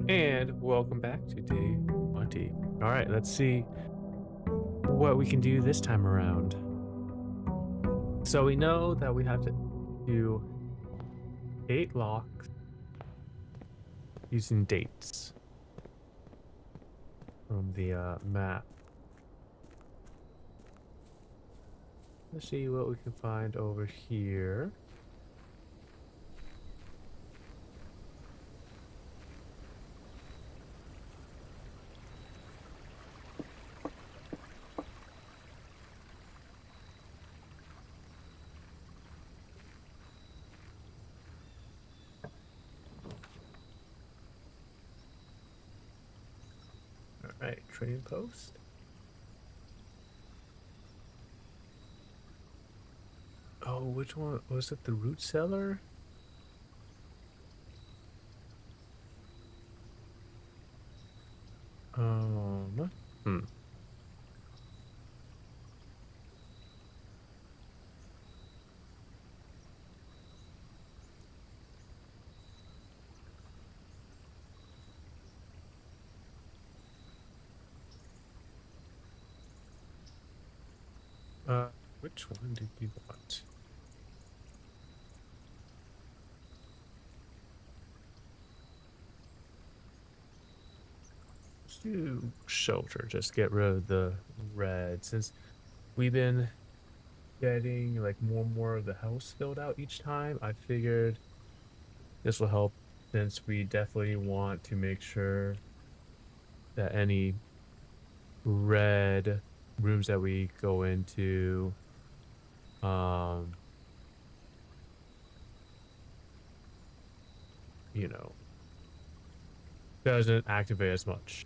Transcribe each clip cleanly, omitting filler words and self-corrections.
And welcome back to day 20. All right, let's see what we can do this time around. So we know that we have to do 8 locks using dates from the map. Let's see what we can find over here. All right, trading post. Oh, which one was it? The root cellar? Hmm. Which one did you want? Let's do shelter. Just get rid of the red since we've been getting like more and more of the house filled out each time. I figured this will help since we definitely want to make sure that any red rooms that we go into um you know doesn't activate as much.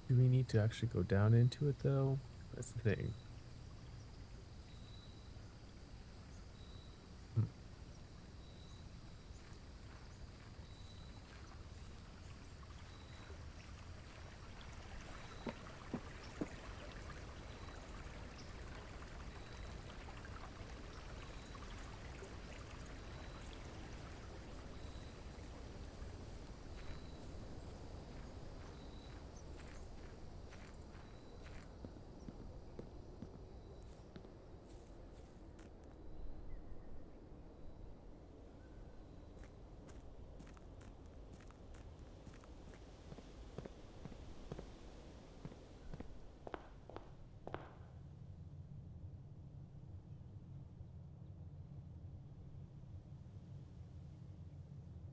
Do we need to actually go down into it though? That's the thing. Hmm.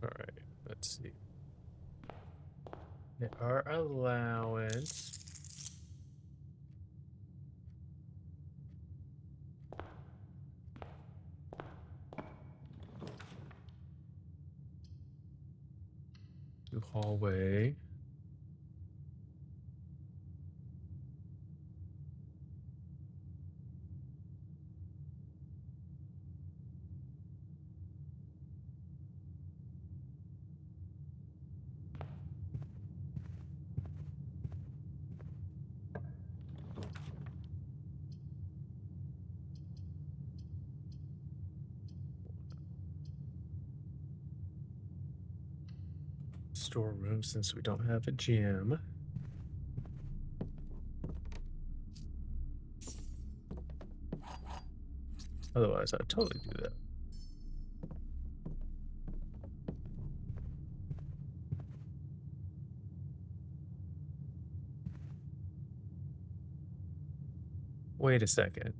All right, let's see. Our allowance to hallway. Storeroom since we don't have a gym. Otherwise, I'd totally do that. Wait a second.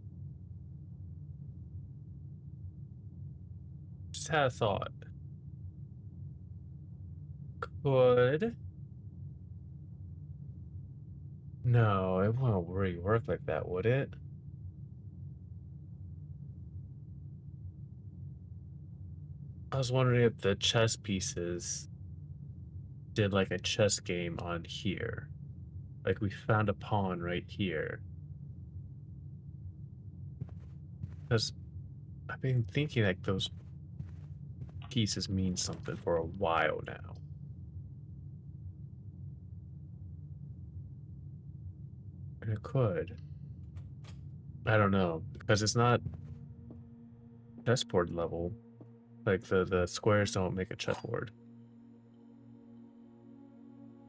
Just had a thought. Could no, it won't really work like that, would it? I was wondering if the chess pieces did like a chess game on here. Like we found a pawn right here. Because I've been thinking like those pieces mean something for a while now. And it could. I don't know, because it's not chessboard level. Like the squares don't make a chessboard.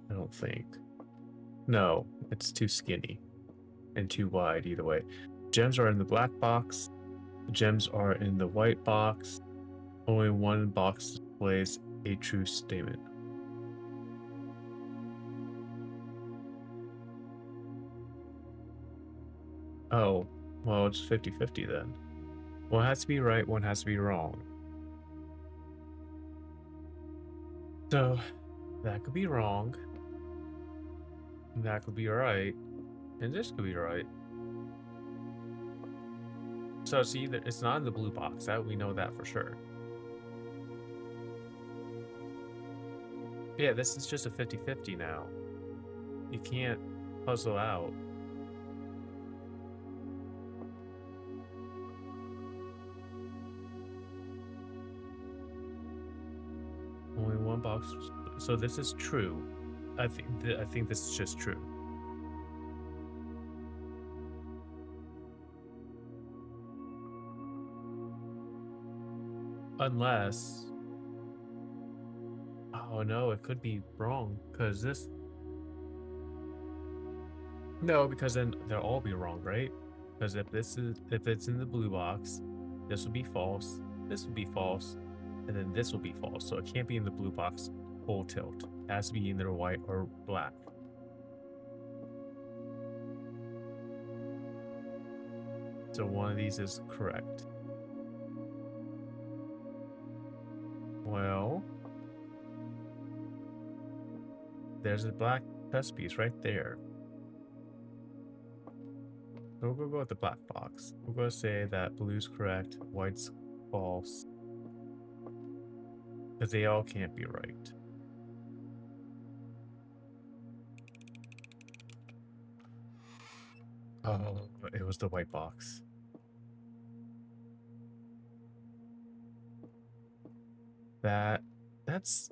I don't think. No, it's too skinny and too wide either way. Gems are in the black box. Gems are in the white box. Only one box displays a true statement. Oh, well, it's 50-50 then. One has to be right, one has to be wrong. So, that could be wrong. That could be right. And this could be right. So it's either it's not in the blue box, that we know that for sure. Yeah, this is just a 50-50 now. You can't puzzle out. Only one box. So this is true. I think this is just true. Unless, oh no, it could be wrong because this. No, because then they'll all be wrong, right? Because if it's in the blue box, this would be false. This would be false, and then this will be false. So it can't be in the blue box full tilt. It has to be either white or black. So one of these is correct. Well, there's a black chess piece right there. So we'll go with the black box. We're going to say that blue's correct, white's false. Because they all can't be right. Oh, it was the white box. That's...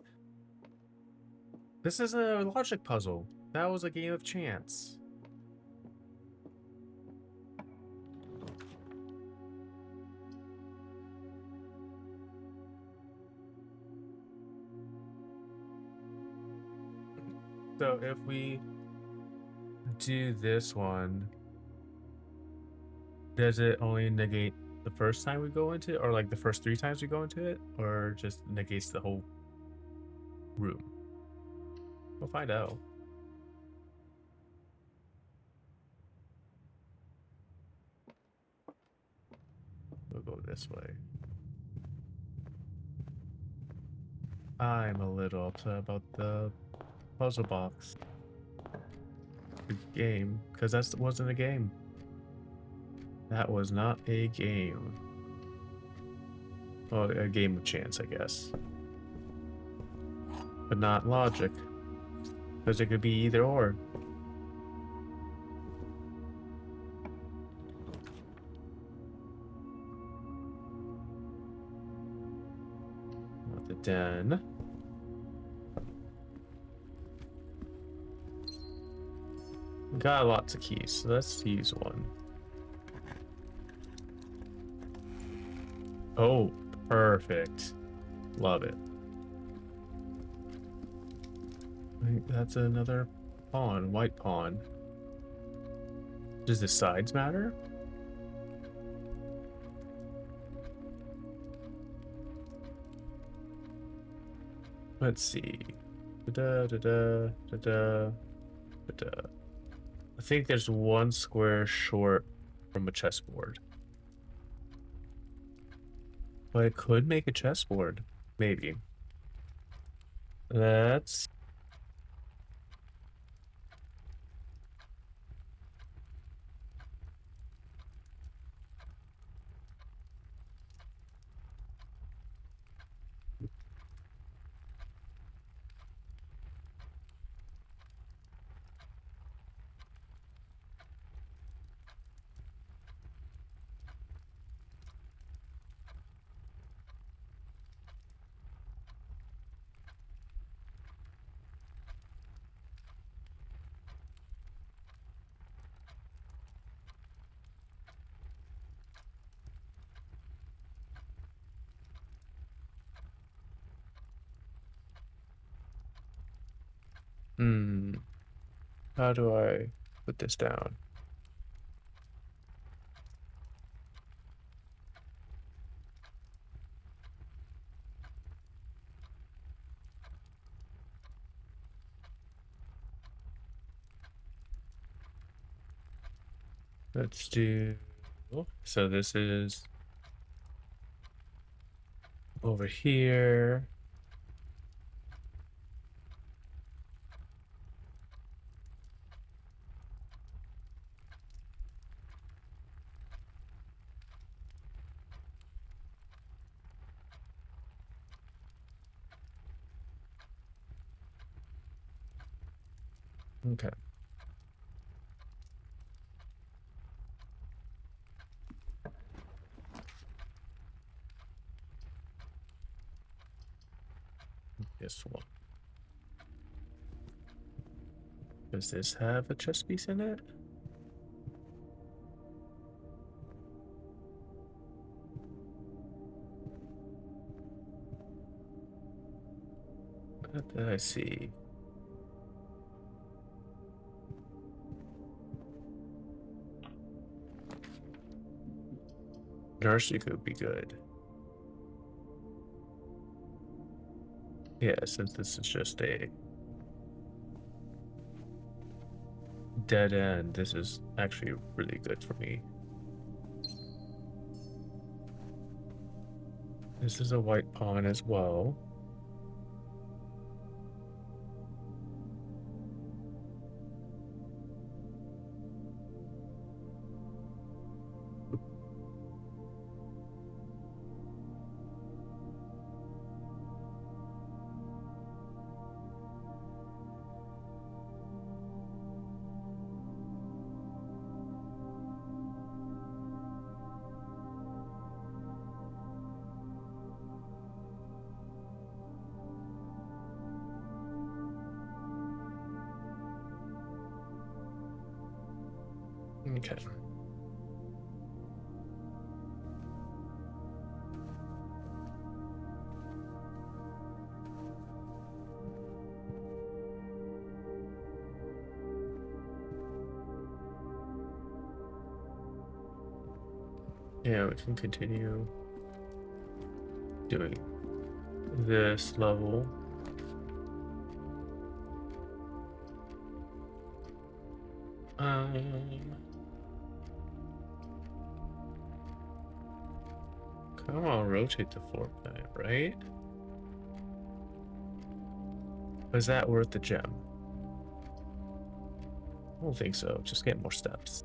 This is a logic puzzle. That was a game of chance. So if we do this one, does it only negate the first time we go into it, or like the first 3 times we go into it, or just negates the whole room? We'll find out. We'll go this way. I'm a little upset about the puzzle box. The game, because that wasn't a game. That was not a game. Well, a game of chance, I guess. But not logic. Because it could be either or. Not the den. Got lots of keys, so let's use one. Oh, perfect. Love it. Wait, that's another pawn, white pawn. Does the sides matter? Let's see. Da da da da da da da. I think there's one square short from a chessboard. But it could make a chessboard. Maybe. Let's... Hmm. How do I put this down? Let's do. So this is over here. Okay. This one. Does this have a chess piece in it? What did I see? Nursery could be good. Yeah, since this is just a dead end, this is actually really good for me. This is a white pawn as well. Okay. Yeah, we can continue doing this level. Come on, rotate the floor plan, right? Was that worth the gem? I don't think so. Just get more steps.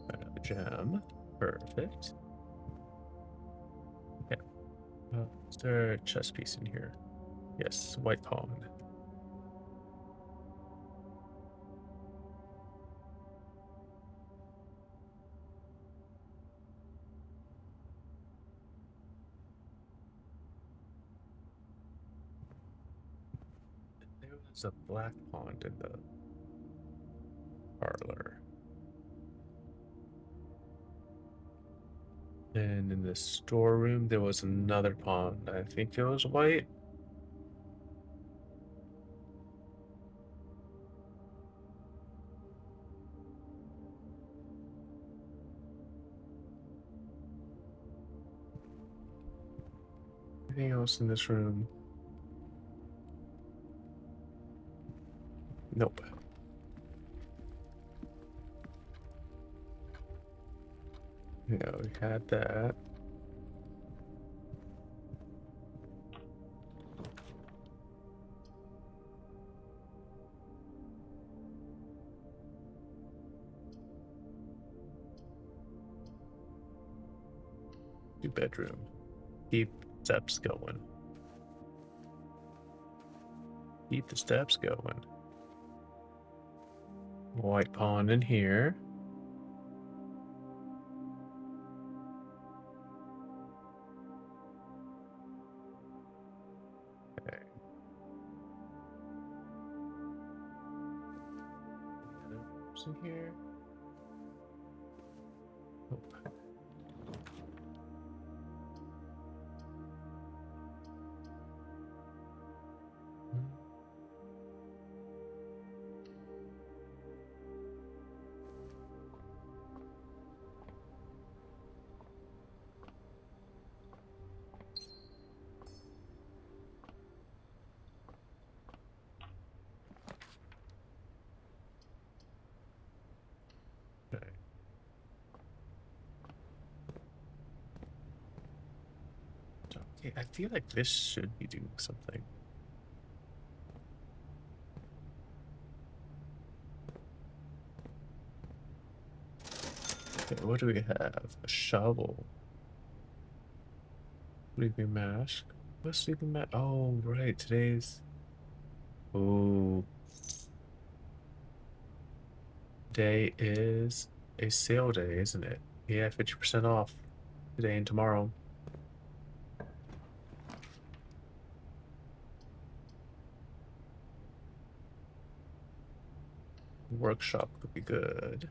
Another gem. Perfect. Yeah. Is there a chess piece in here? Yes, white pawn. There was a black pawn in the parlor. And in the storeroom, there was another pawn. I think it was white. Anything else in this room? Nope. Yeah, we had that. Two bedroom. Keep steps going. Keep the steps going. White pawn in here. Okay. Another person here. Nope. Okay, I feel like this should be doing something. Okay, what do we have? A shovel. Sleeping mask. What's sleeping mask? Oh, right. Today's. Oh, day is a sale day, isn't it? Yeah, 50% off today and tomorrow. Workshop could be good.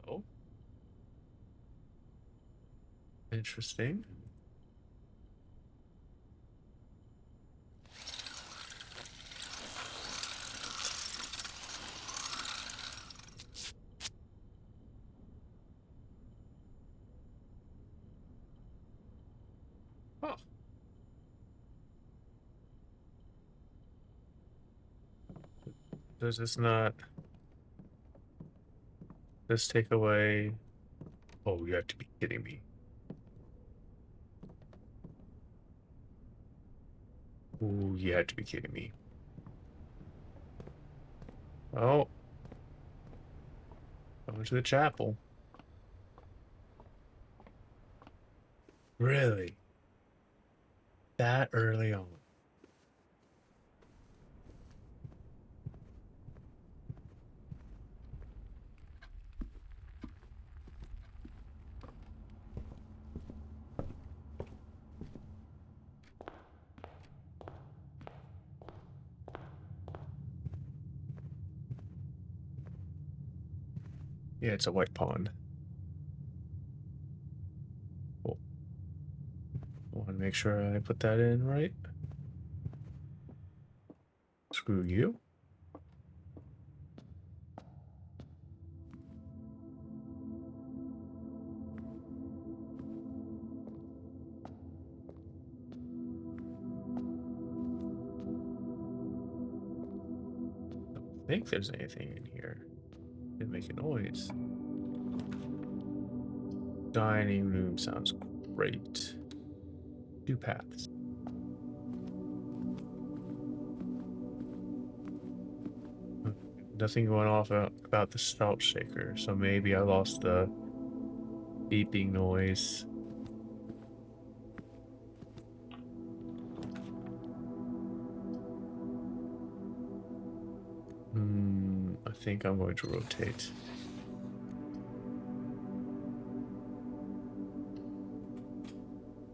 Oh, interesting. Oh, does this not this take away? Oh, you have to be kidding me. Ooh, you have to be kidding me. Oh, going to the chapel. Really? That early on? Yeah, it's a white pond. Cool. Want to make sure I put that in right. Screw you. I think there's anything in here. Didn't make a noise. Dining room sounds great. Two paths. Nothing going off about the salt shaker, so maybe I lost the beeping noise. I think I'm going to rotate.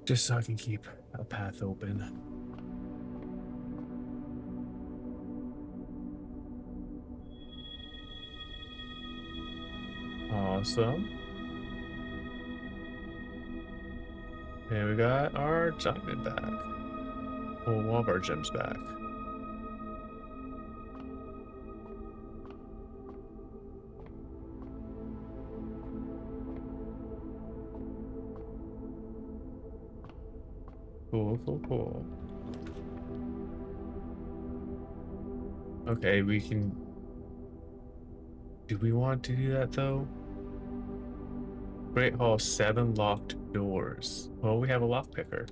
Just so I can keep a path open. Awesome. And we got our diamond back. Well, one of our gems back. Cool, cool, cool. Okay, we can... Do we want to do that, though? Great Hall, 7 locked doors. Well, we have a lockpicker.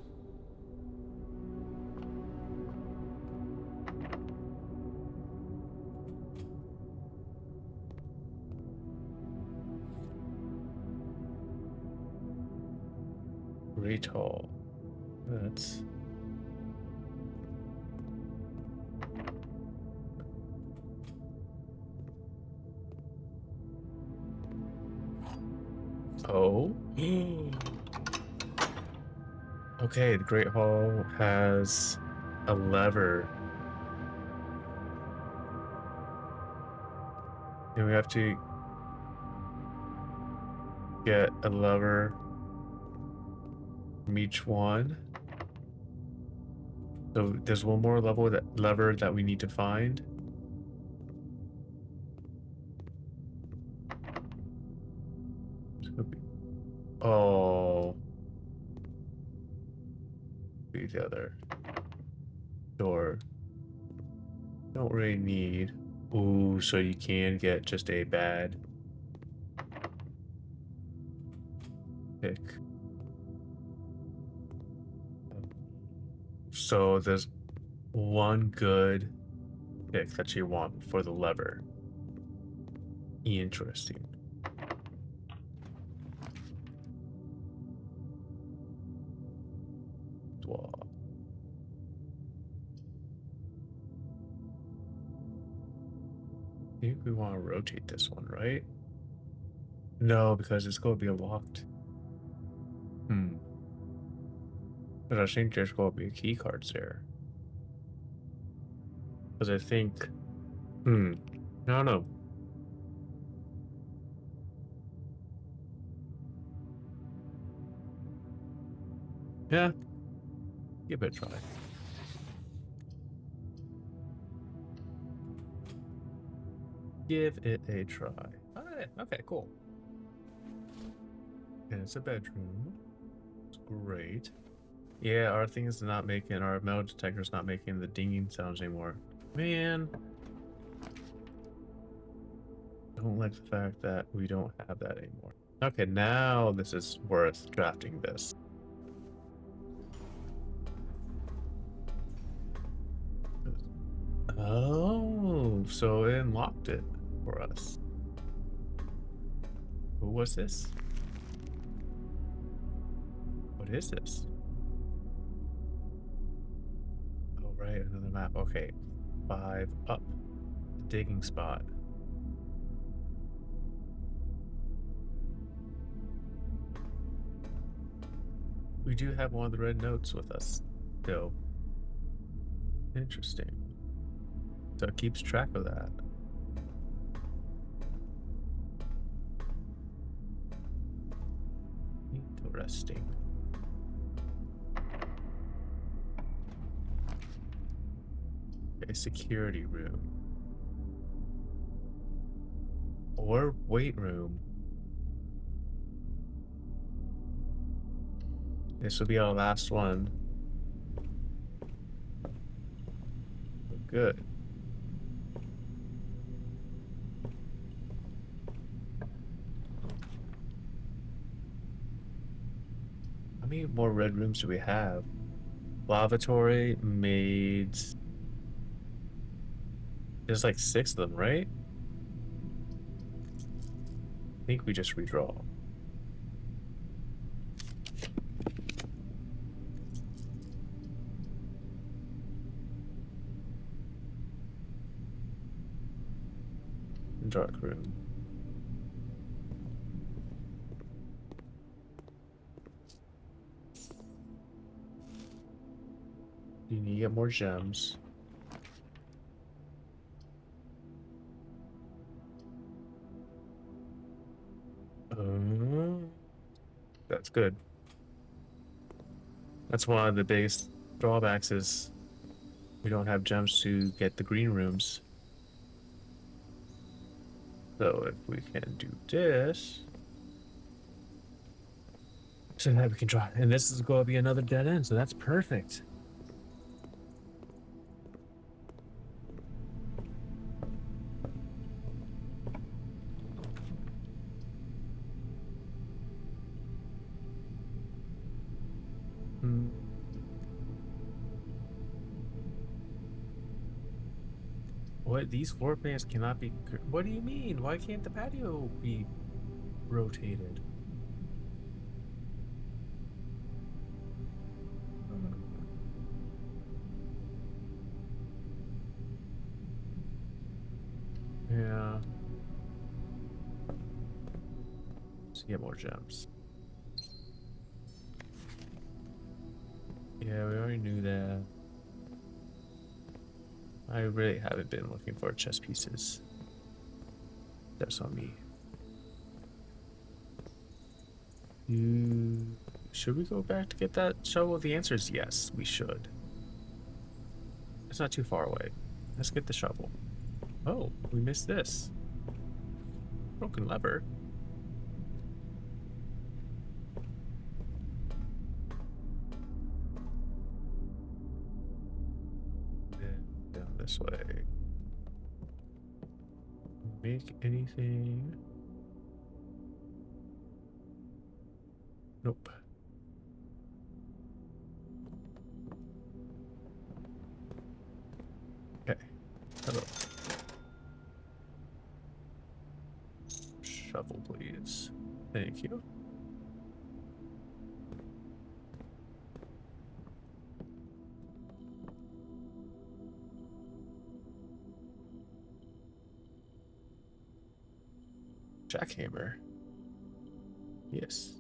Great Hall. That's... Oh? Okay, the Great Hall has a lever. And we have to get a lever from each one. So there's one more lever that we need to find. Oh. Be the other door. Don't really need. Ooh, so you can get just a bad pick. So there's one good pick that you want for the lever. Interesting. Wow. I think we want to rotate this one, right? No, because it's going to be locked. But I think there's going to be key cards there. Because I think, I don't know. Yeah, give it a try. Give it a try. All right. Okay, cool. And it's a bedroom. It's great. Yeah, our thing is not making, our metal detector's not making the dinging sounds anymore. Man. I don't like the fact that we don't have that anymore. Okay, now this is worth drafting this. Oh, so it unlocked it for us. Who was this? What is this? Oh, right, another map. Okay, 5 up. Digging spot. We do have one of the red notes with us, still. Interesting. So it keeps track of that. Interesting. A security room. Or weight room. This will be our last one. Good. How many more red rooms do we have? Lavatory, maids. There's like 6 of them, right? I think we just redraw. Dark room. You need to get more gems. That's good. That's one of the biggest drawbacks is we don't have gems to get the green rooms. So if we can do this, so that we can draw, and this is going to be another dead end, so that's perfect. What? These floor plans cannot be. What do you mean? Why can't the patio be rotated? Yeah. Let's get more gems. Yeah, we already knew that. I really haven't been looking for chess pieces. That's on me. Should we go back to get that shovel? The answer is yes, we should. It's not too far away. Let's get the shovel. Oh, we missed this. Broken lever. this way. Make anything? Nope. Okay. Hello. Shovel, please. Thank you. Jackhammer. Yes.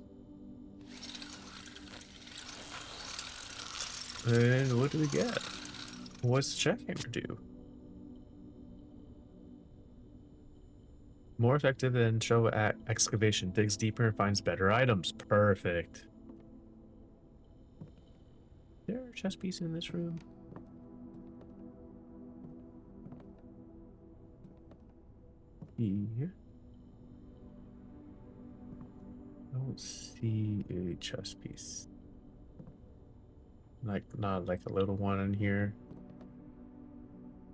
And what do we get? What's the jackhammer do? More effective than show at excavation. Digs deeper and finds better items. Perfect. Is there a chest piece in this room? Here. I don't see a chest piece. Like, not like a little one in here.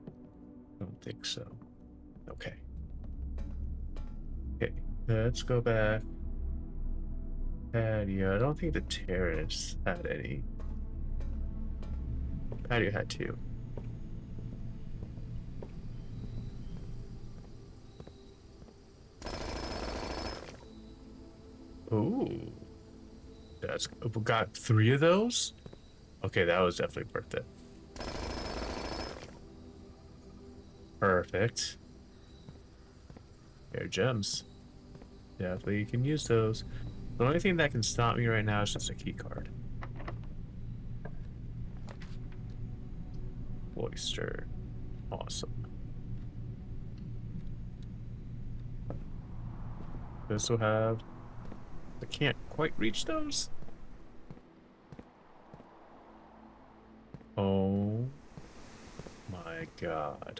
I don't think so. Okay. Okay, let's go back. Patio. I don't think the terrace had any. Patio had two. Ooh. That's we got 3 of those? Okay, that was definitely worth it. Perfect. They're gems. Definitely you can use those. The only thing that can stop me right now is just a key card. Oyster. Awesome. This will have... I can't quite reach those. Oh my god.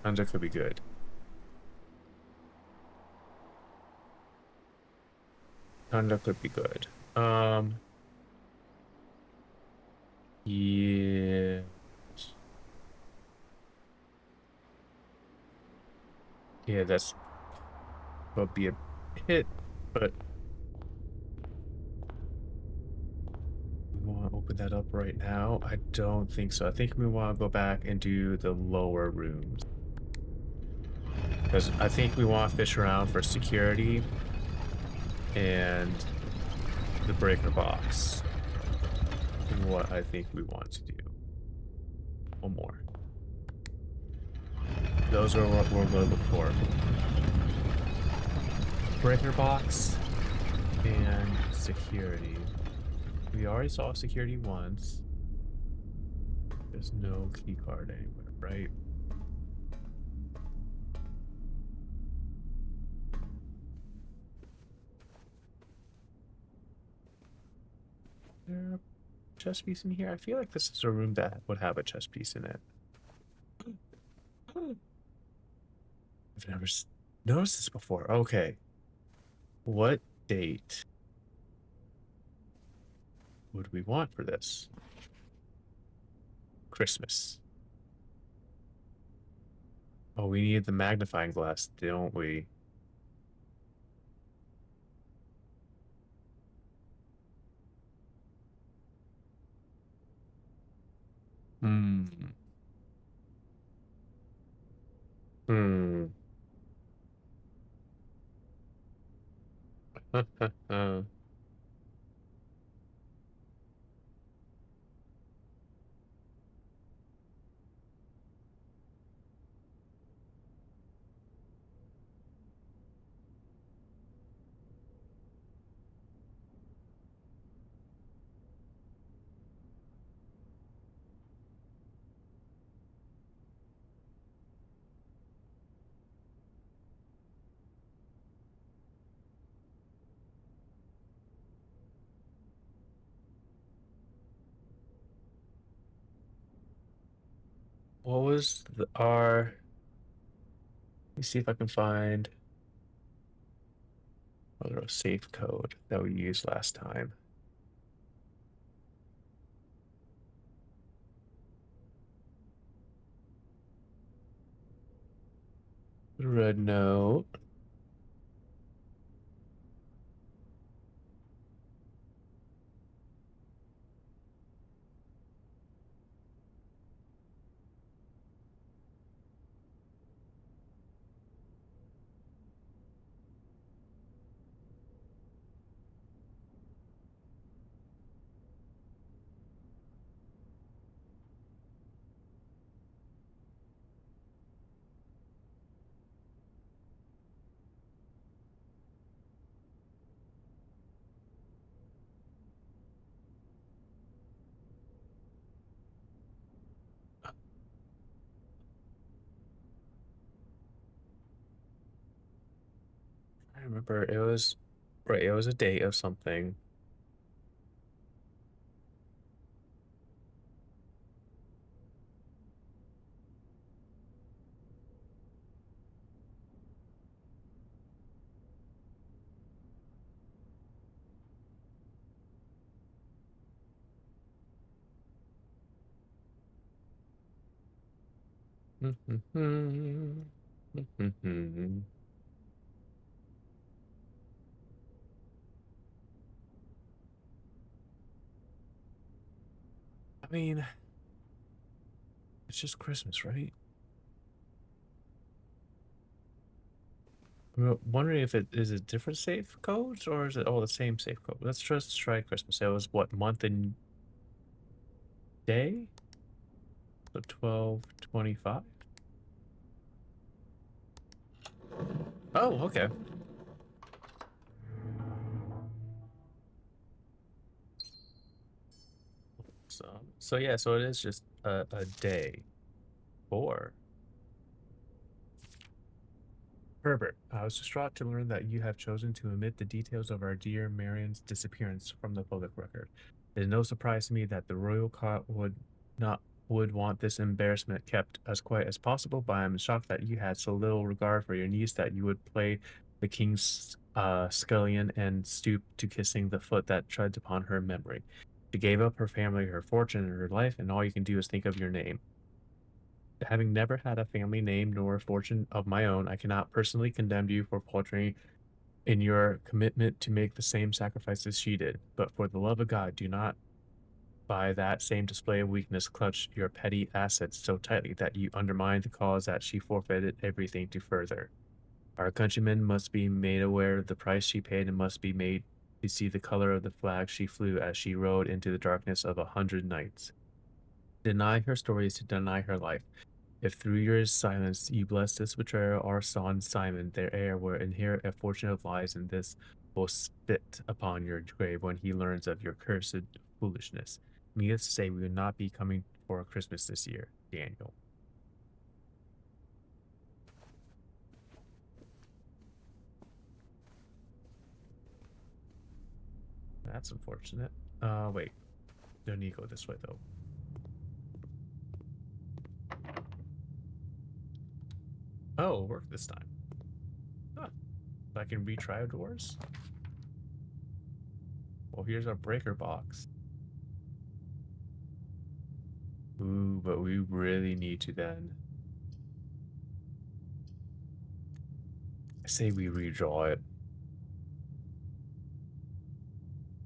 Tundra could be good. Tundra could be good. Yeah. Yeah, that's will be a hit, but we want to open that up right now. I don't think so. I think we want to go back and do the lower rooms. Because I think we want to fish around for security and the breaker box. And what I think we want to do. One more. Those are what we're going to look for. Breaker box and security. We already saw security once. There's no key card anywhere, right? Is there a chest piece in here? I feel like this is a room that would have a chest piece in it. I've never noticed this before. Okay. What date would we want for this? Christmas. Oh, we need the magnifying glass, don't we? Hmm. Hmm. What was our Let me see if I can find a little safe code that we used last time. Red note. I remember it was right, it was a date of something. I mean, it's just Christmas, right? I'm wondering if it is it different safe codes or is it all the same safe code? Let's just try Christmas. It was what month and day? So 12/25. Oh, okay. So yeah, so it is just a day. 4. Herbert, I was distraught to learn that you have chosen to omit the details of our dear Marion's disappearance from the public record. It is no surprise to me that the royal court would want this embarrassment kept as quiet as possible, but I am shocked that you had so little regard for your niece that you would play the king's scullion and stoop to kissing the foot that treads upon her memory. She gave up her family, her fortune, and her life, and all you can do is think of your name. Having never had a family name nor a fortune of my own, I cannot personally condemn you for faltering in your commitment to make the same sacrifices she did. But for the love of God, do not, by that same display of weakness, clutch your petty assets so tightly that you undermine the cause that she forfeited everything to further. Our countrymen must be made aware of the price she paid and must be made to see the color of the flag she flew as she rode into the darkness of 100 nights. Deny her story is to deny her life. If through your silence you bless this betrayer, our son Simon, their heir, will inherit a fortune of lies, and this will spit upon your grave when he learns of your cursed foolishness. Needless to say, we will not be coming for Christmas this year, Daniel. That's unfortunate. Wait. Don't need to go this way, though. Oh, it'll work this time. Huh. So I can retry doors? Well, here's our breaker box. Ooh, but we really need to then. I say we redraw it.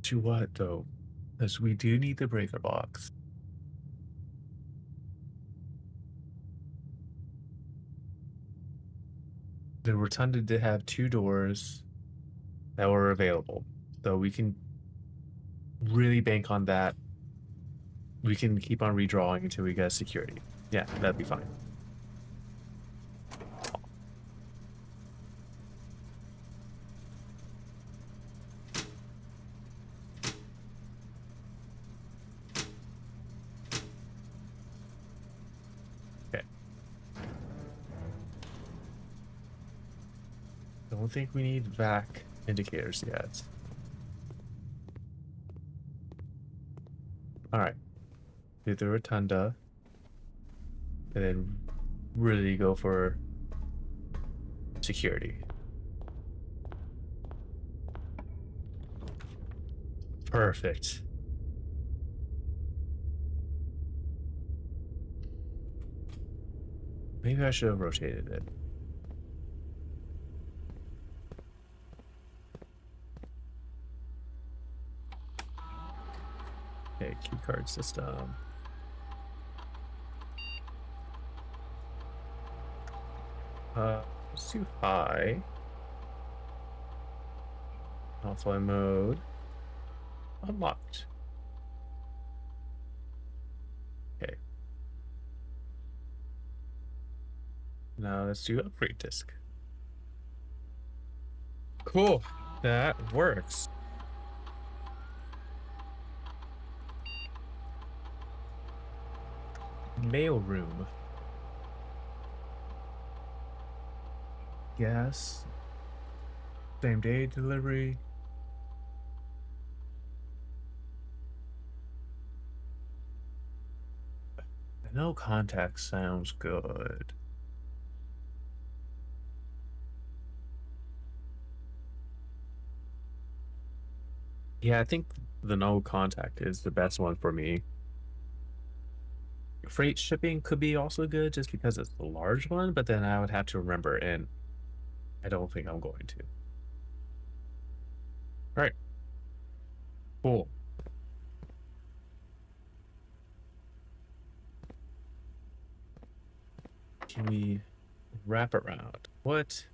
To what, though? Because we do need the breaker box. The rotunda did have 2 doors that were available. So we can really bank on that. We can keep on redrawing until we get security. Yeah, that'd be fine. Okay. Don't think we need back indicators yet. Alright. Do the rotunda. And then really go for security. Perfect. Maybe I should have rotated it. Okay, keycard system. It's too high. Offline mode. Unlocked. Okay. Now let's do upgrade disk. Cool. That works. Mail room. Yes. Same day delivery. No contact sounds good. Yeah, I think the no contact is the best one for me. Freight shipping could be also good just because it's the large one, but then I would have to remember, and I don't think I'm going to. All right. Cool. Can we wrap around? What?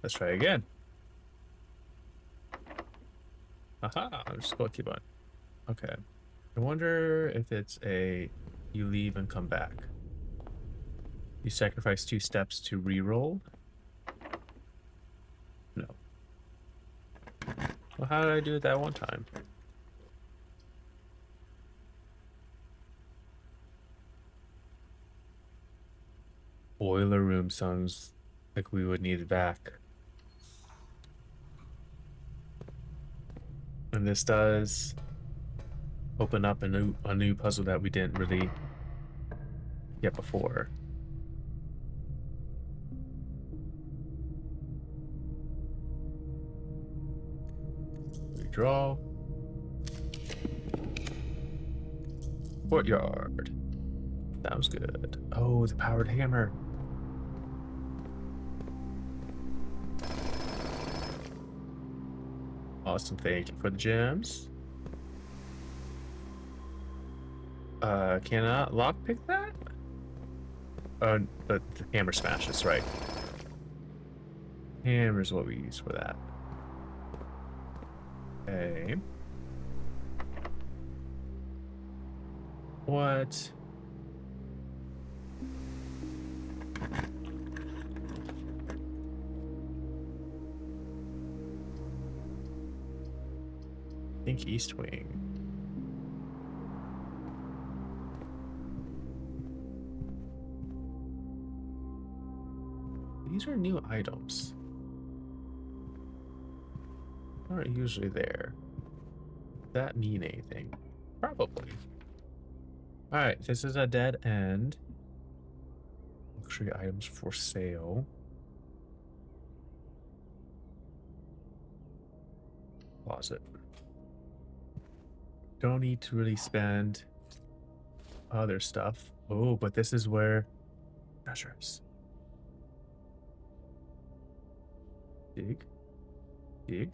Let's try again. Aha, I'm just going to keep on. Okay. I wonder if it's a you leave and come back. You sacrifice 2 steps to re-roll? No. Well, how did I do it that one time? Boiler room sounds like we would need it back. And this does open up a new puzzle that we didn't really get before. Redraw. Courtyard. Sounds good. Oh, the powered hammer. Awesome, thank you for the gems. Cannot lockpick that? But the hammer smash, that's right. Hammer's what we use for that. Okay. What? I think East Wing. These are new items. Aren't usually there. Does that mean anything? Probably. Alright, this is a dead end. Luxury items for sale. Closet. Don't need to really spend other stuff. Oh, but this is where treasures. Dig. Dig.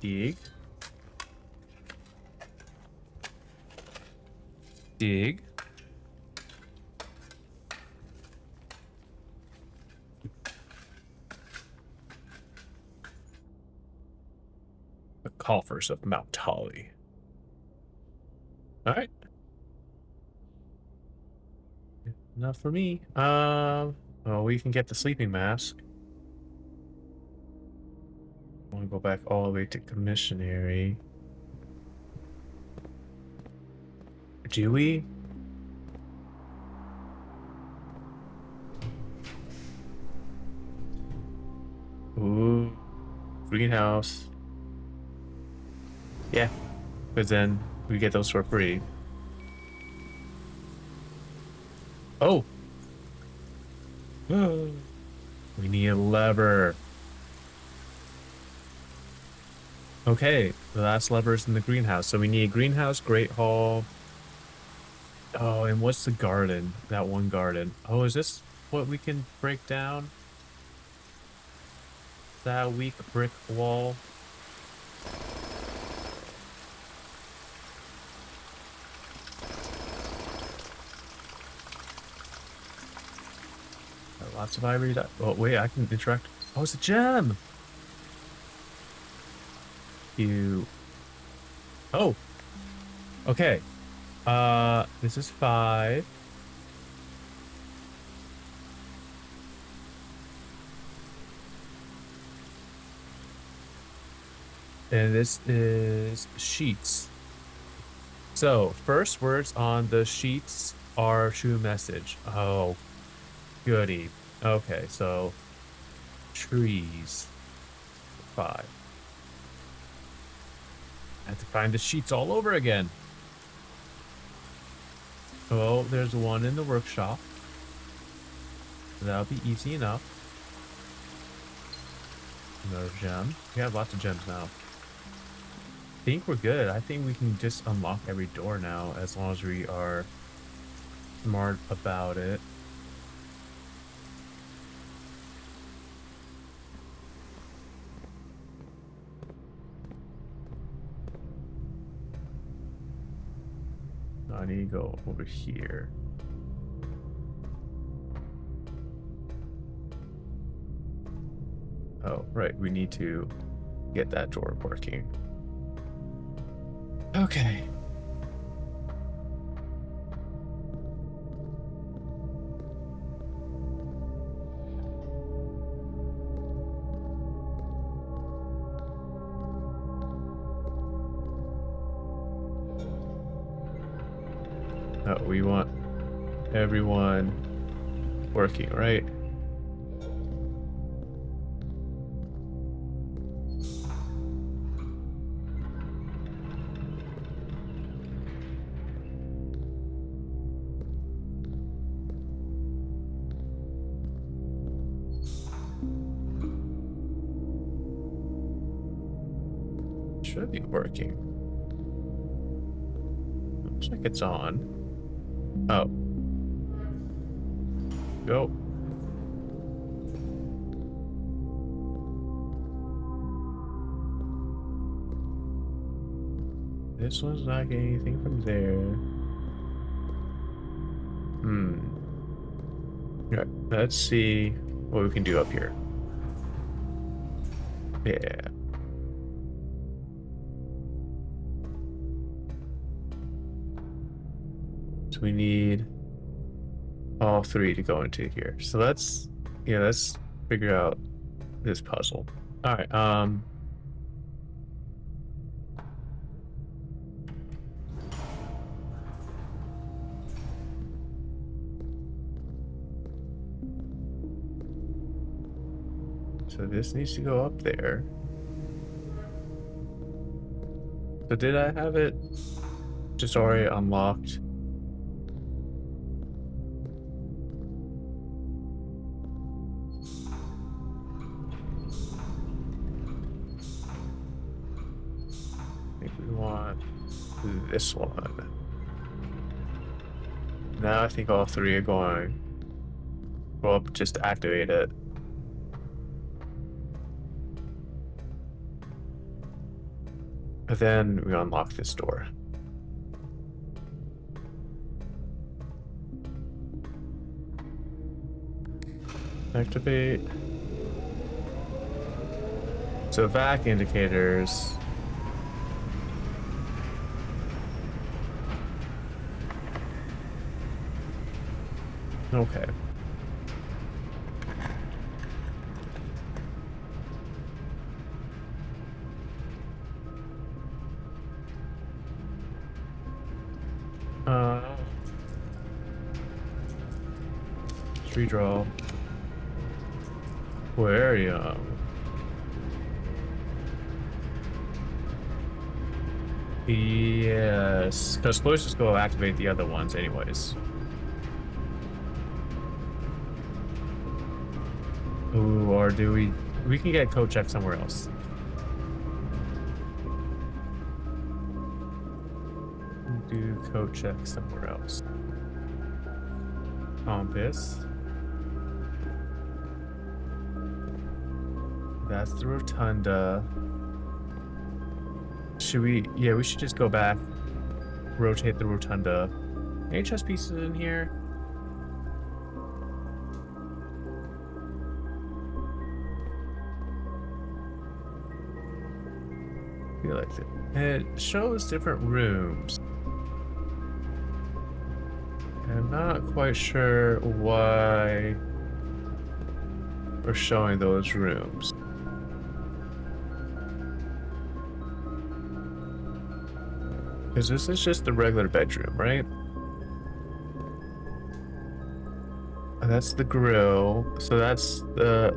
Dig. Dig. The coffers of Mount Holly. All right. Enough for me. Well, we can get the sleeping mask. I want to go back all the way to commissionary. Do we? Ooh, greenhouse. Yeah, because then we get those for free. Oh, We need a lever. Okay, the last lever is in the greenhouse. So we need a greenhouse, great hall. Oh, and what's the garden? That one garden. Oh, is this what we can break down? That weak brick wall? Lots of ivory. Oh, wait, I can interact. Oh, it's a gem! You. Oh, okay. This is 5. And this is sheets. So, first words on the sheets are true message. Oh, goody. Okay, so trees. 5. I have to find the sheets all over again. Oh, there's one in the workshop. That'll be easy enough. Another gem. We have lots of gems now. I think we're good. I think we can just unlock every door now as long as we are smart about it. I need to go over here. Oh, right. We need to get that door working. Okay. Oh, we want everyone working, right? Should be working. Looks like it's on. Oh. Go. This one's not getting anything from there. Alright, let's see what we can do up here. Yeah. So we need all 3 to go into here. So let's figure out this puzzle. All right. So this needs to go up there. So did I have it just already unlocked? I think we want this one. Now I think all 3 are going. Well, just activate it. And then we unlock this door. Activate. So vac indicators. Okay. Redraw. Aquarium. Yes, because let's just go activate the other ones anyways. Ooh, or do we can get code check somewhere else. Do code check somewhere else. Compass. That's the rotunda. Should we? Yeah, we should just go back, rotate the rotunda. Any chess pieces in here? I feel like it shows different rooms. I'm not quite sure why we're showing those rooms. Because this is just the regular bedroom, right? And that's the grill. So that's the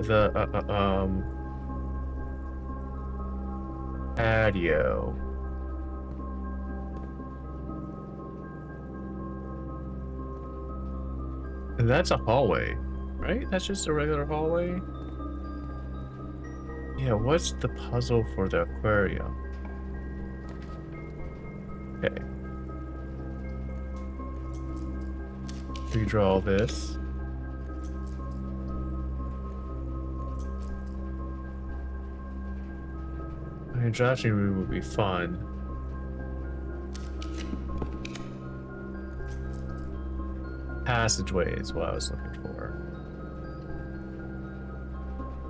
patio. And that's a hallway, right? That's just a regular hallway. Yeah, what's the puzzle for the aquarium? Okay. Redraw this. I mean, drafting room would be fun. Passageway is what I was looking for.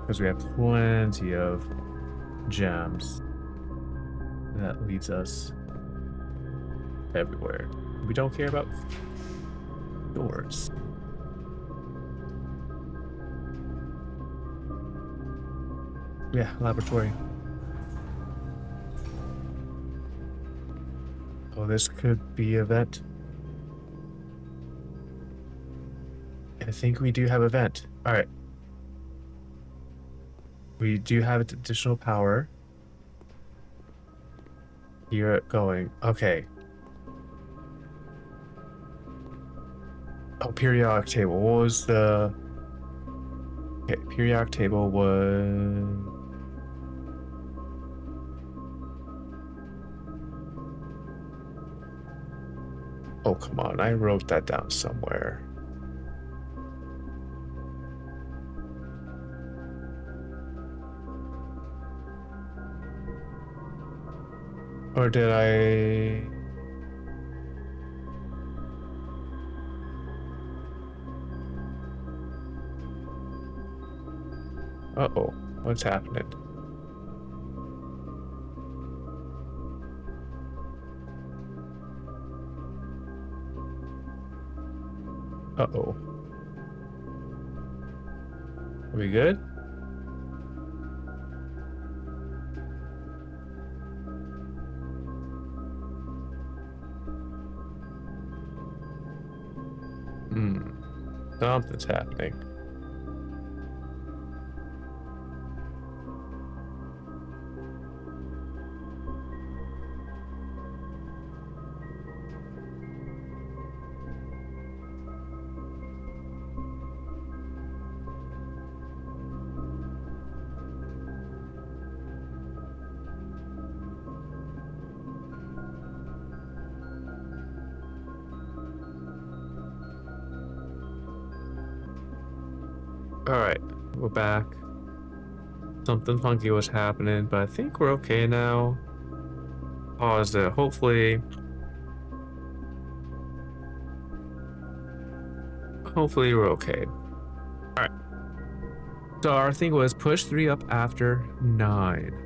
Because we have plenty of gems. That leads us everywhere. We don't care about doors. Yeah, laboratory. Oh, this could be a vent. I think we do have a vent. All right. We do have additional power. You're going. Okay. Oh, periodic table. What was the... Okay, periodic table was... Oh, come on. I wrote that down somewhere. Or did I... Uh-oh. What's happening? Uh-oh. Are we good? Something's happening. Alright, we're back. Something funky was happening, but I think we're okay now. Pause it. Hopefully we're okay. Alright. So our thing was push 3 up after 9.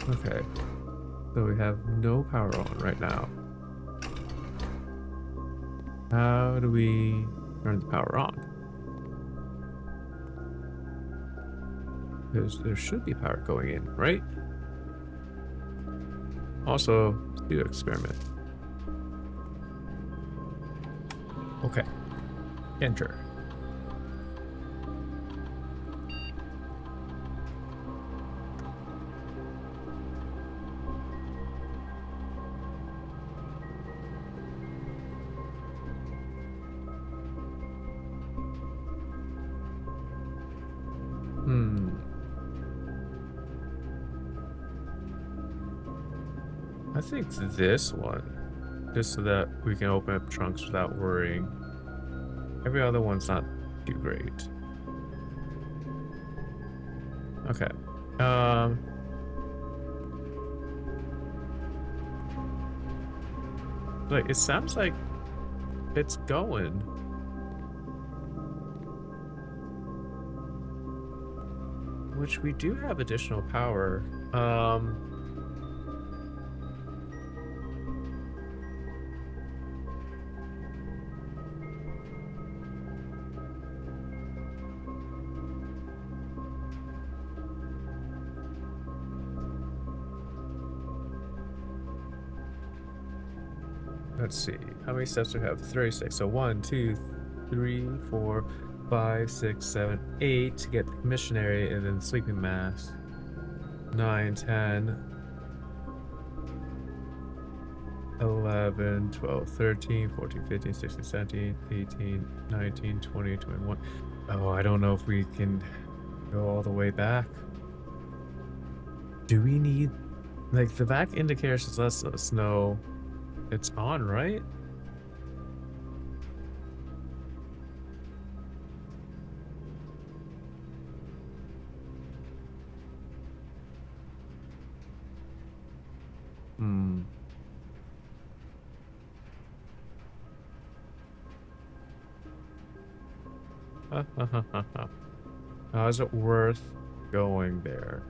Okay. So we have no power on right now. How do we turn the power on? Because there should be power going in, right? Also, let's do an experiment. Okay. Enter. I think this one, just so that we can open up trunks without worrying. Every other one's not too great. Okay. Um, like it sounds like it's going. Which we do have additional power. Let's see. How many steps do we have? 36. So 1, 2, 3, 4, 5, 6, 7, 8 to get the missionary and then the sleeping mask. 9, 10, 11, 12, 13, 14, 15, 16, 17, 18, 19, 20, 21. Oh, I don't know if we can go all the way back. Do we need, like, the back indicator just lets us know it's on, right? Hmm. How is it worth going there?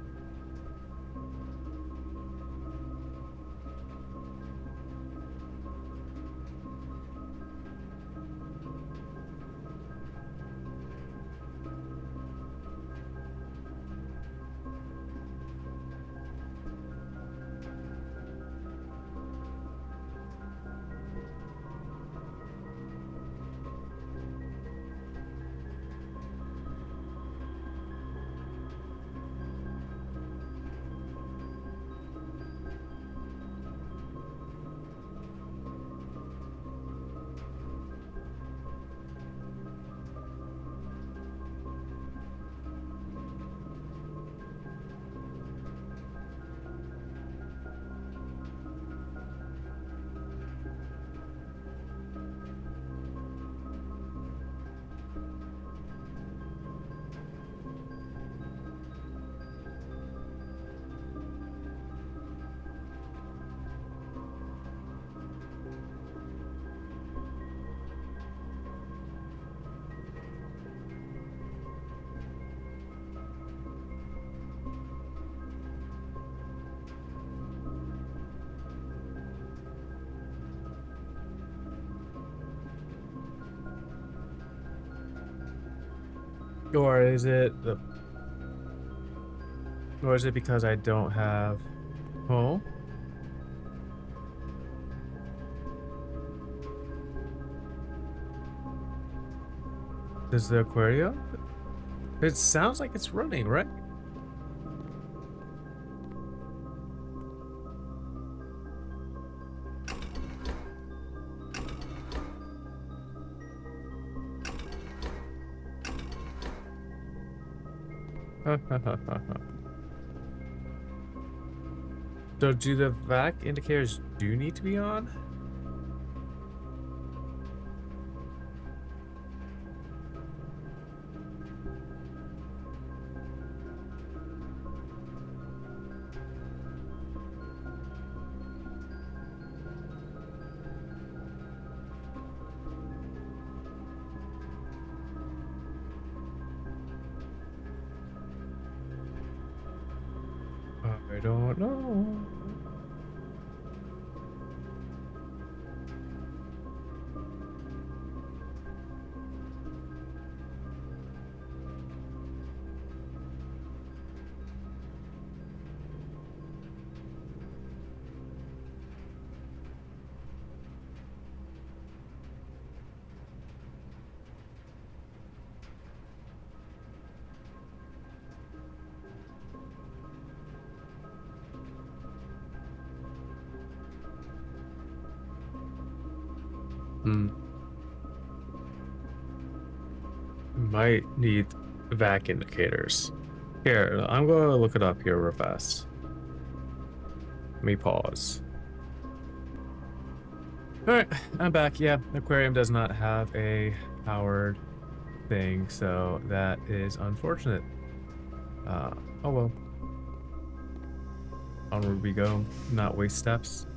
Or is it the or is it because I don't have oh? Does the aquarium? It sounds like it's running, right? So do the vac indicators do need to be on? I don't know. Hmm. Might need vac indicators. Here, I'm gonna look it up here real fast. Let me pause. All right, I'm back. Yeah, the aquarium does not have a powered thing, so that is unfortunate. Uh, oh well. Onward we go. Not waste steps.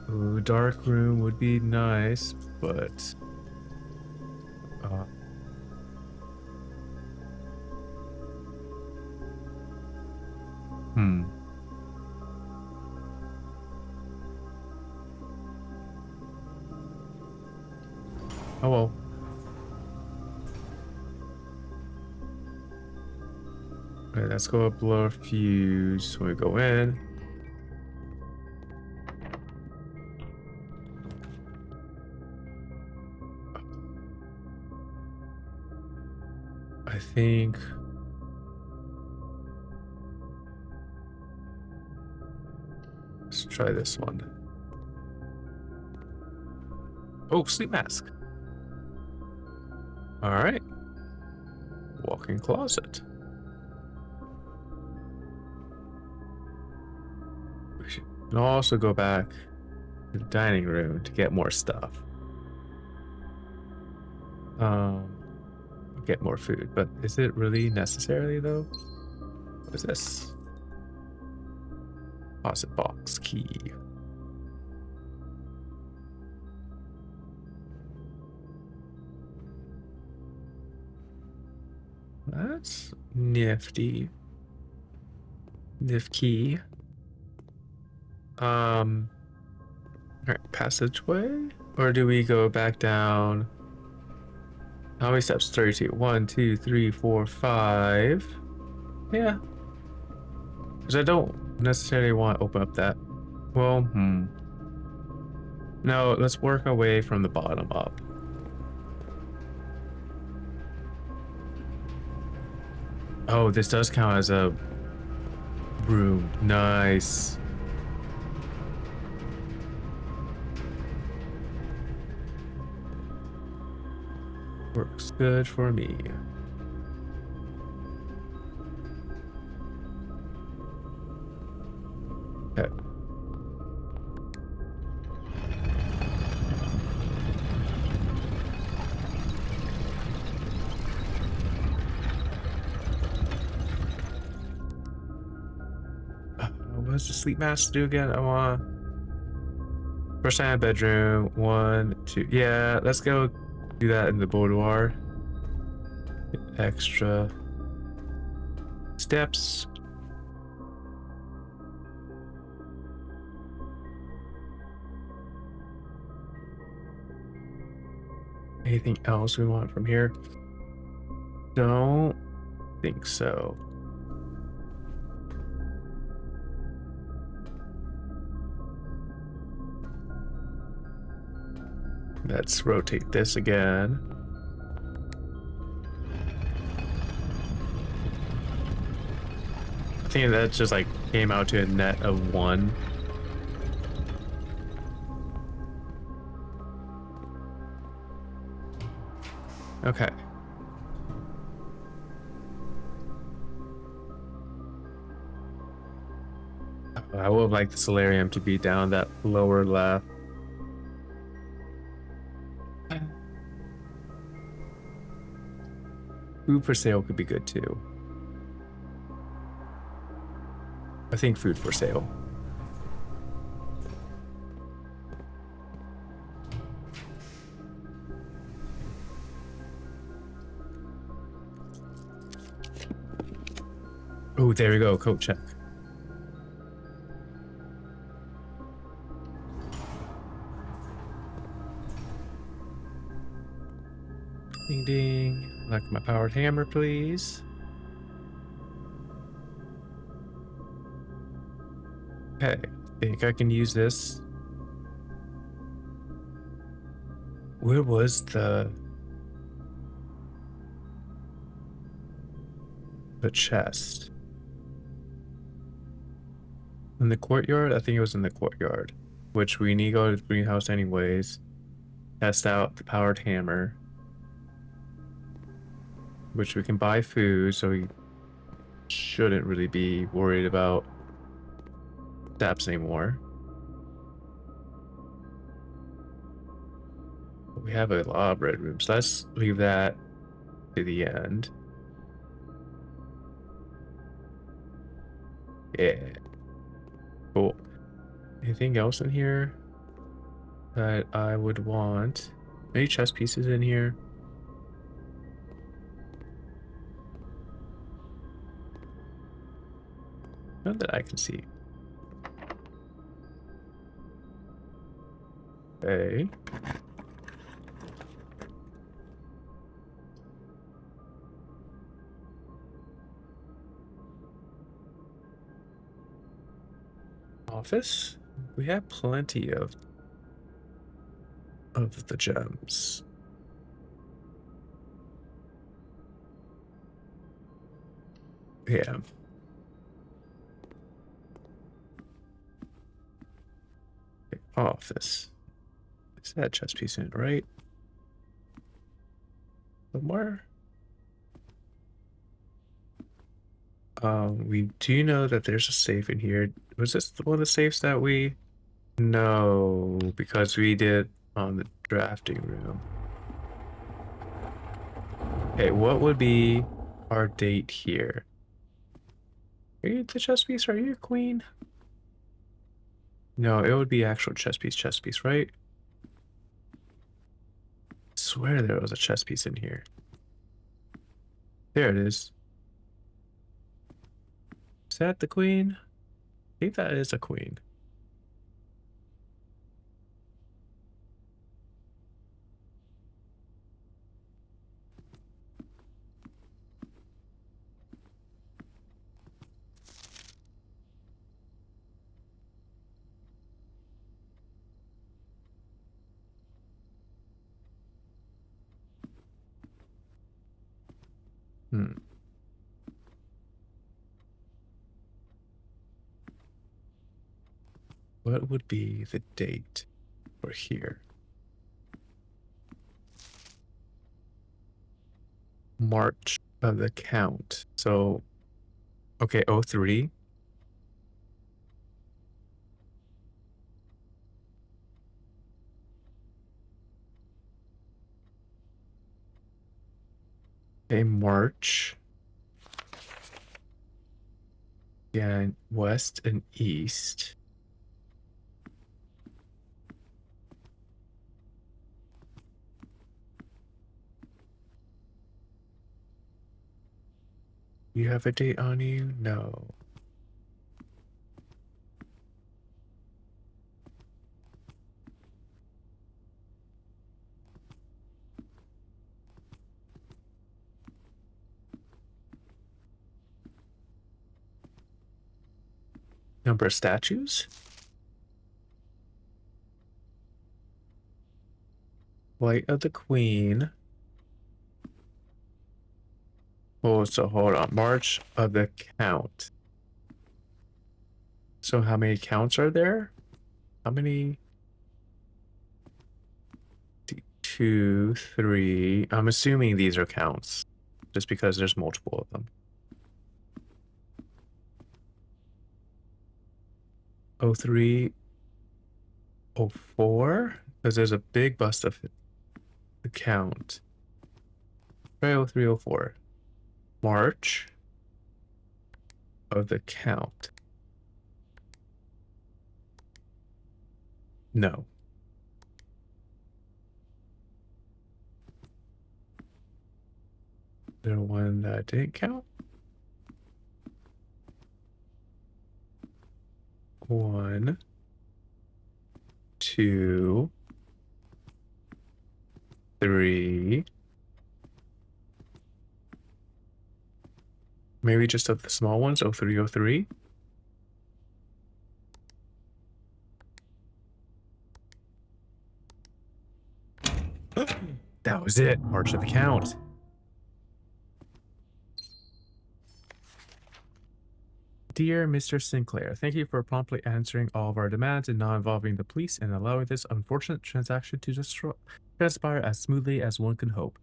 Ooh, dark room would be nice, but uh, hmm. Oh well. Okay, let's go up below fuse when we go in. I think let's try this one. Oh, sleep mask. All right. Walk-in closet. We should also go back to the dining room to get more stuff. Um, get more food, but is it really necessarily though? What is this? Deposit box key. That's nifty. Nifty. All right, passageway? Or do we go back down? How many steps? 32. 1, 2, 3, 4, 5. Yeah. Because I don't necessarily want to open up that. Well, no, let's work our way from the bottom up. Oh, this does count as a room. Nice. Works good for me. Okay. What does the sleep mask do again? I want first time bedroom. 1, 2. Yeah, let's go do that in the boudoir. Extra steps. Anything else we want from here? Don't think so. Let's rotate this again. I think that just like came out to a net of 1. Okay. I would like the solarium to be down that lower left. Food for sale could be good too. I think food for sale. Oh, there we go. Coat check. Ding ding. Like my powered hammer, please. Okay, I think I can use this. Where was the chest? In the courtyard? I think it was in the courtyard. Which we need to go to the greenhouse anyways. Test out the powered hammer. which we can buy food, so we shouldn't really be worried about steps anymore. But we have a lot of red rooms. Let's leave that to the end. Yeah. Cool. Anything else in here that I would want? Any chess pieces in here? None that I can see. Okay. Office? We have plenty of the gems. Yeah. Office. Is that chess piece in it, right? Somewhere? We do know that there's a safe in here. Was this one of the safes that we... No, because we did on the drafting room. Okay, what would be our date here? Are you the chess piece? Are you a queen? No, it would be actual chess piece, right? I swear there was a chess piece in here. There it is. Is that the queen? I think that is a queen. Hmm. What would be the date for here? March of the count. So, okay, 03. Okay, March. Yeah, west and east. You have a date on you? No. Number of statues? Flight of the Queen. Oh, so hold on. March of the Count. So how many counts are there? How many? 2, 3. I'm assuming these are counts, just because there's multiple of them. 03, 04? Because there's a big bust of the count. Try 03, 04. March of the count. No. There one that didn't count? 1, 2, 3. Maybe just of the small ones, 03, 03. That was it. March of the Count. Dear Mr. Sinclair, thank you for promptly answering all of our demands and not involving the police and allowing this unfortunate transaction to transpire as smoothly as one can hope.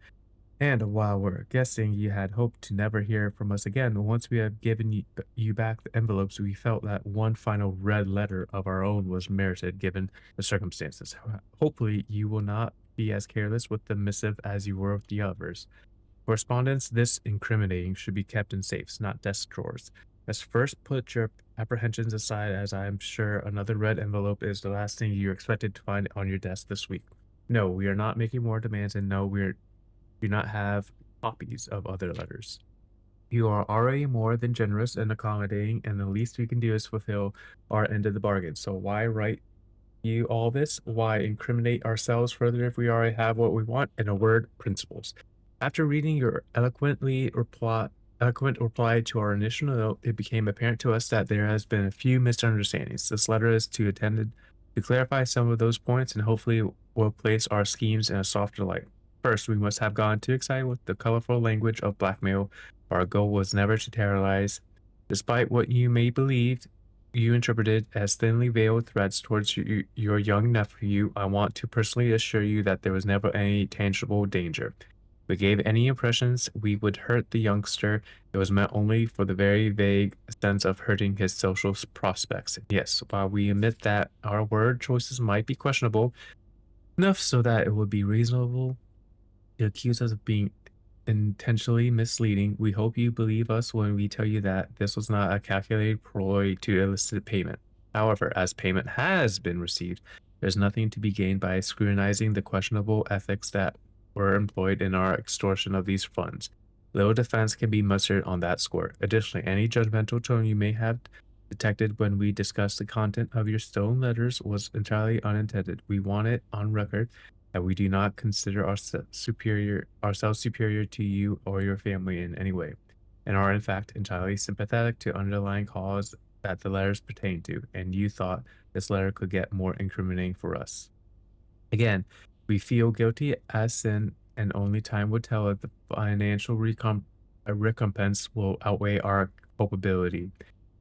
And while we're guessing you had hoped to never hear from us again, once we had given you back the envelopes, we felt that one final red letter of our own was merited given the circumstances. Hopefully, you will not be as careless with the missive as you were with the others. Correspondence this incriminating should be kept in safes, not desk drawers. Let's first put your apprehensions aside, as I am sure another red envelope is the last thing you expected to find on your desk this week. No, we are not making more demands, and no, we do not have copies of other letters. You are already more than generous and accommodating, and the least we can do is fulfill our end of the bargain. So why write you all this? Why incriminate ourselves further if we already have what we want? In a word, principles. After reading your eloquent reply to our initial note, it became apparent to us that there has been a few misunderstandings. This letter is to intended to clarify some of those points and hopefully will place our schemes in a softer light. First, we must have gone too excited with the colorful language of blackmail. Our goal was never to terrorize. Despite what you may believe, you interpreted as thinly veiled threats towards your young nephew, I want to personally assure you that there was never any tangible danger. We gave any impressions we would hurt the youngster. It was meant only for the very vague sense of hurting his social prospects. Yes, while we admit that our word choices might be questionable, enough so that it would be reasonable to accuse us of being intentionally misleading, we hope you believe us when we tell you that this was not a calculated ploy to elicit payment. However, as payment has been received, there's nothing to be gained by scrutinizing the questionable ethics that were employed in our extortion of these funds. Little defense can be mustered on that score. Additionally, any judgmental tone you may have detected when we discussed the content of your stolen letters was entirely unintended. We want it on record that we do not consider ourselves superior to you or your family in any way, and are in fact entirely sympathetic to underlying cause that the letters pertain to, and you thought this letter could get more incriminating for us. Again, we feel guilty as sin, and only time will tell if the financial recompense will outweigh our culpability.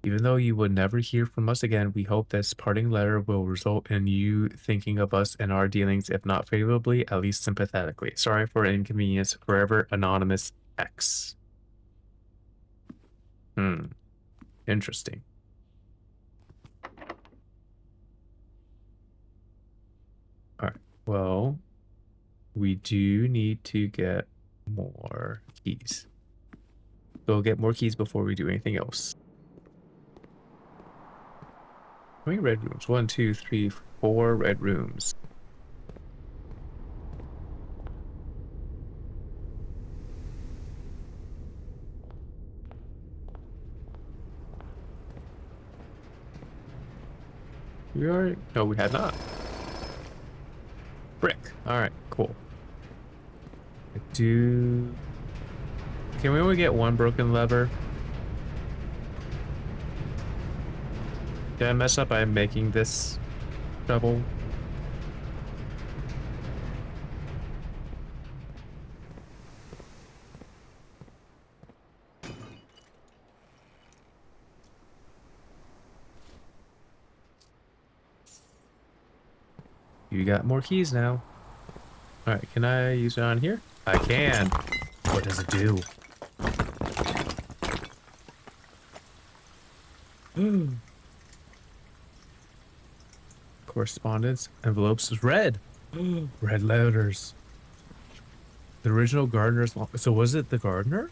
Even though you would never hear from us again, we hope this parting letter will result in you thinking of us and our dealings, if not favorably, at least sympathetically. Sorry for inconvenience. Forever Anonymous X. Hmm. Interesting. All right. Well, we do need to get more keys. We'll get more keys before we do anything else. How many red rooms? 1, 2, 3, 4 red rooms. We are. No, we had not. Brick. All right, cool. I do. Can we only get one broken lever? Did I mess up by making this double? You got more keys now. All right, can I use it on here? I can. What does it do? Correspondence envelopes is red. Red letters. The original gardener's. So was it the gardener?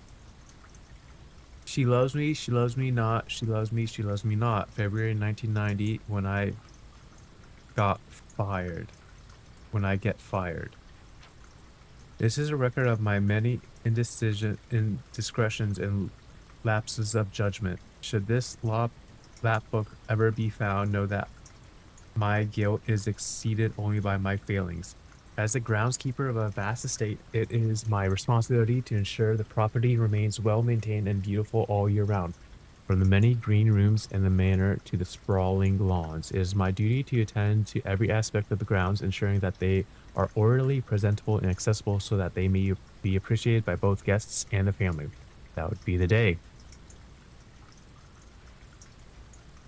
She loves me not. She loves me, she loves me not. February 1990, when I got fired. When I get fired. This is a record of my many indiscretions and lapses of judgment. Should this lap book ever be found, know that my guilt is exceeded only by my failings. As the groundskeeper of a vast estate, it is my responsibility to ensure the property remains well maintained and beautiful all year round. From the many green rooms in the manor to the sprawling lawns, it is my duty to attend to every aspect of the grounds, ensuring that they are orderly, presentable, and accessible so that they may be appreciated by both guests and the family. That would be the day.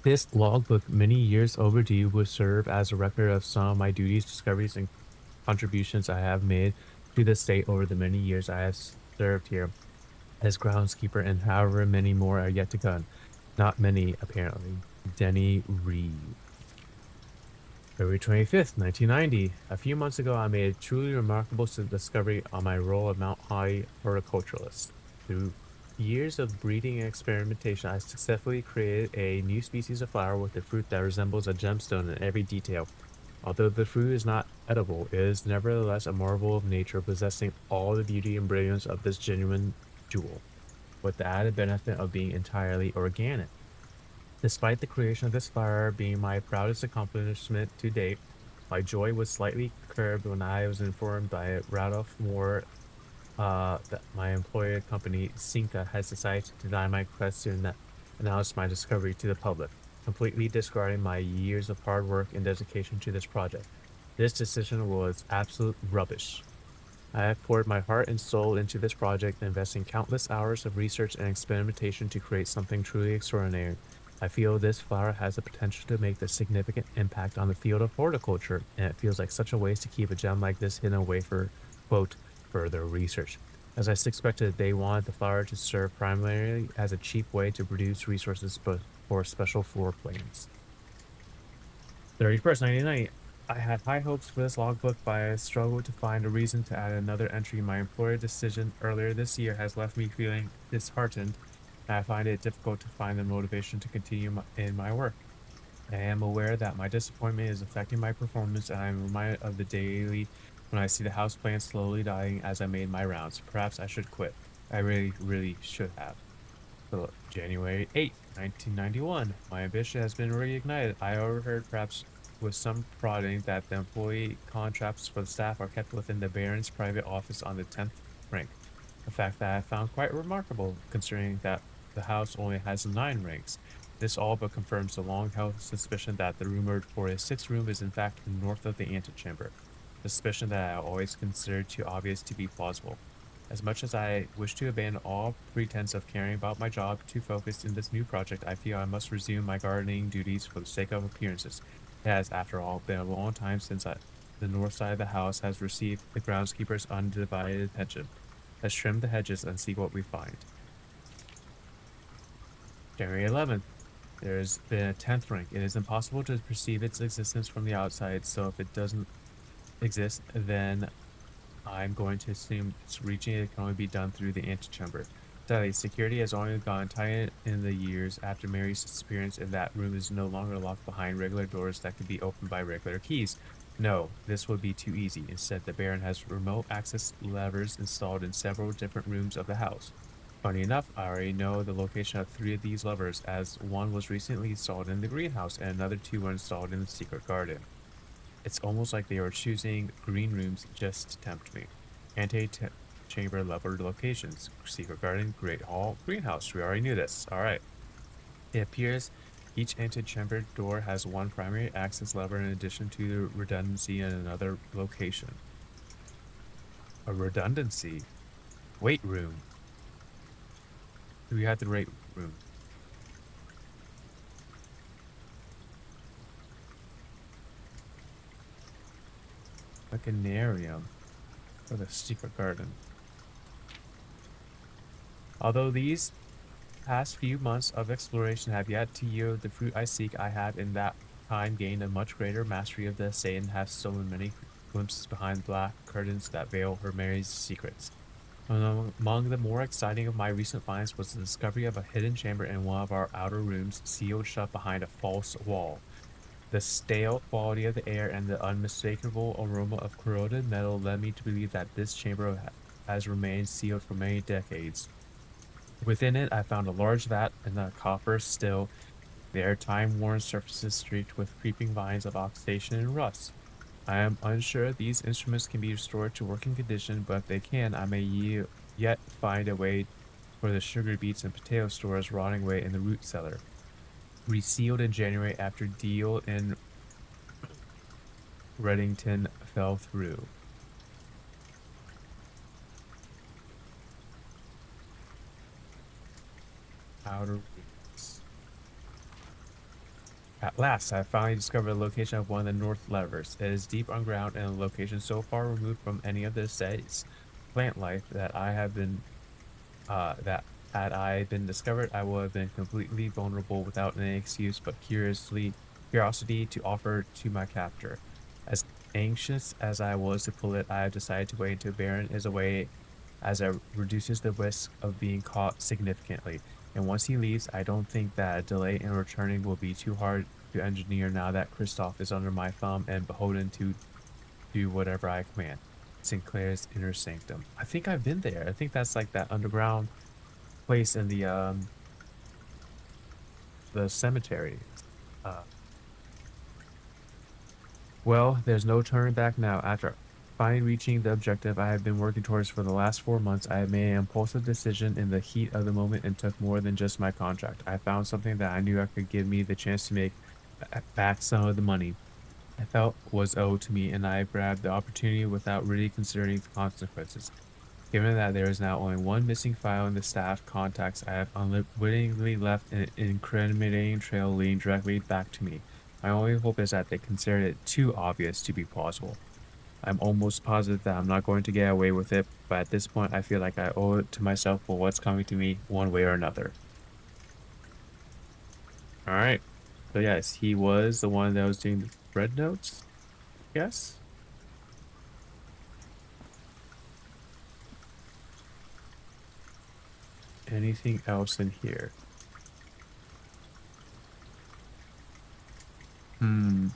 This logbook, many years overdue, will serve as a record of some of my duties, discoveries, and contributions I have made to this day over the many years I have served here as groundskeeper, and however many more are yet to come. Not many, apparently. Denny Reed. February 25th, 1990. A few months ago, I made a truly remarkable discovery on my role of Mount High horticulturalist. Through years of breeding and experimentation, I successfully created a new species of flower with a fruit that resembles a gemstone in every detail. Although the fruit is not edible, it is nevertheless a marvel of nature, possessing all the beauty and brilliance of this genuine jewel, with the added benefit of being entirely organic. Despite the creation of this flower being my proudest accomplishment to date, my joy was slightly curbed when I was informed by Randolph Moore that my employer company, Cinca, has decided to deny my request to announce my discovery to the public, completely discarding my years of hard work and dedication to this project. This decision was absolute rubbish. I have poured my heart and soul into this project, investing countless hours of research and experimentation to create something truly extraordinary. I feel this flower has the potential to make a significant impact on the field of horticulture, and it feels like such a waste to keep a gem like this hidden away for, quote, further research. As I suspected, they wanted the flower to serve primarily as a cheap way to produce resources for special floor plans. 31st, 1990. I had high hopes for this logbook, but I struggled to find a reason to add another entry. My employer decision earlier this year has left me feeling disheartened, and I find it difficult to find the motivation to continue in my work. I am aware that my disappointment is affecting my performance, and I am reminded of the daily when I see the house plants slowly dying as I made my rounds. Perhaps I should quit. I really, really should have. So, January 8th, 1991. My ambition has been reignited. I overheard, perhaps with some prodding, that the employee contracts for the staff are kept within the Baron's private office on the 10th rank. A fact that I found quite remarkable, considering that the house only has 9 ranks. This all but confirms the long-held suspicion that the rumored 46th room is in fact north of the antechamber. Suspicion that I always considered too obvious to be plausible. As much as I wish to abandon all pretense of caring about my job to focus in this new project, I feel I must resume my gardening duties for the sake of appearances. It has, after all, been a long time since the north side of the house has received the groundskeeper's undivided attention. Let's trim the hedges and see what we find. January 11th. There's been a 10th rank. It is impossible to perceive its existence from the outside, so if it doesn't exist, then I'm going to assume reaching it can only be done through the antechamber. Sadly, security has only gone tight in the years after Mary's disappearance, and that room is no longer locked behind regular doors that can be opened by regular keys. No, this would be too easy. Instead, the Baron has remote access levers installed in several different rooms of the house. Funny enough, I already know the location of 3 of these levers, as one was recently installed in the greenhouse and another 2 were installed in the secret garden. It's almost like they were choosing green rooms just to tempt me. Ante-chamber lever locations. Secret garden, great hall, greenhouse. We already knew this. Alright. It appears each antechamber door has one primary access lever in addition to the redundancy in another location. A redundancy? Weight room. We had the weight room. A canarium for the secret garden. Although these past few months of exploration have yet to yield the fruit I seek, I have in that time gained a much greater mastery of the estate and have stolen many glimpses behind black curtains that veil her Mary's secrets. Among the more exciting of my recent finds was the discovery of a hidden chamber in one of our outer rooms, sealed shut behind a false wall. The stale quality of the air and the unmistakable aroma of corroded metal led me to believe that this chamber has remained sealed for many decades. Within it, I found a large vat and a copper still, their time-worn surfaces streaked with creeping vines of oxidation and rust. I am unsure these instruments can be restored to working condition, but if they can, I may yet find a way for the sugar beets and potato stores rotting away in the root cellar. Resealed in January after deal in Reddington fell through. Outer roots. At last, I finally discovered the location of one of the north levers. It is deep underground and a location so far removed from any of the city's plant life that I have been that had I been discovered, I would have been completely vulnerable without any excuse but curiosity to offer to my captor. As anxious as I was to pull it, I have decided to wait until Baron is away as it reduces the risk of being caught significantly. And once he leaves, I don't think that a delay in returning will be too hard to engineer now that Kristoff is under my thumb and beholden to do whatever I command. Sinclair's inner sanctum. I think I've been there. I think that's like that underground place in the cemetery. Uh, well, there's no turning back now. After finally reaching the objective I have been working towards for the last 4 months, I made an impulsive decision in the heat of the moment and took more than just my contract. I found something that I knew I could give me the chance to make back some of the money I felt was owed to me, and I grabbed the opportunity without really considering the consequences. Given that there is now only one missing file in the staff contacts, I have unwittingly left an incriminating trail leading directly back to me. My only hope is that they considered it too obvious to be plausible. I'm almost positive that I'm not going to get away with it, but at this point, I feel like I owe it to myself for what's coming to me one way or another. All right. So, yes, he was the one that was doing the red notes, yes? Anything else in here? Hmm.